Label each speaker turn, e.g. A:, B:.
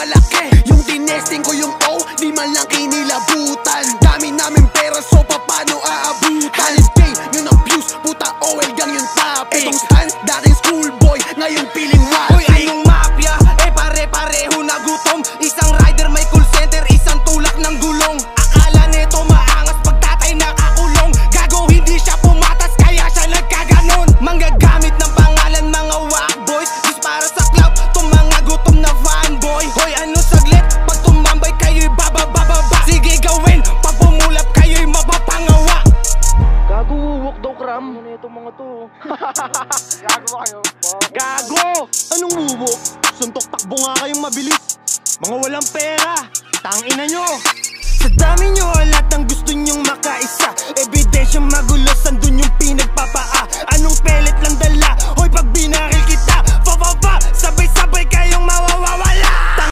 A: malaki. Yung tinesting ko yung O, di man lang kinilabutan. Dami namin pera, so paano aabutan? Halos K, yung abuse, puta OL gang yung topic. Itong Stan, dating schoolboy, ngayon piling matik.
B: Hoy, anong mafia? Pare-pareho na gutom. Isang rider may call center, isang tulak ng gulong. Akala neto maangas pagtatay nakakulong. Gago, hindi siya pumatas kaya siya nagkaganon. Manggagamit ng pangalan mga whack boys, just para sa clout, tong mga gutom na fanboy. Hoy, ano saglit? Pag tumambay kayo'y bababa. Sige gawin, pag pumulap kayo'y mapapangawa.
C: Gago, walk daw kram. Ano na itong mga to? Gago kayo.
B: Gago! Anong wubok? Suntok takbo nga kayong mabilis. Mga walang pera, tangina nyo. Sa dami nyo, lahat ng gusto nyong makaisa. Ebidensyang magulo, sandun yung pinagpapaa. Anong pelet lang dala? Hoy, pag binaril kita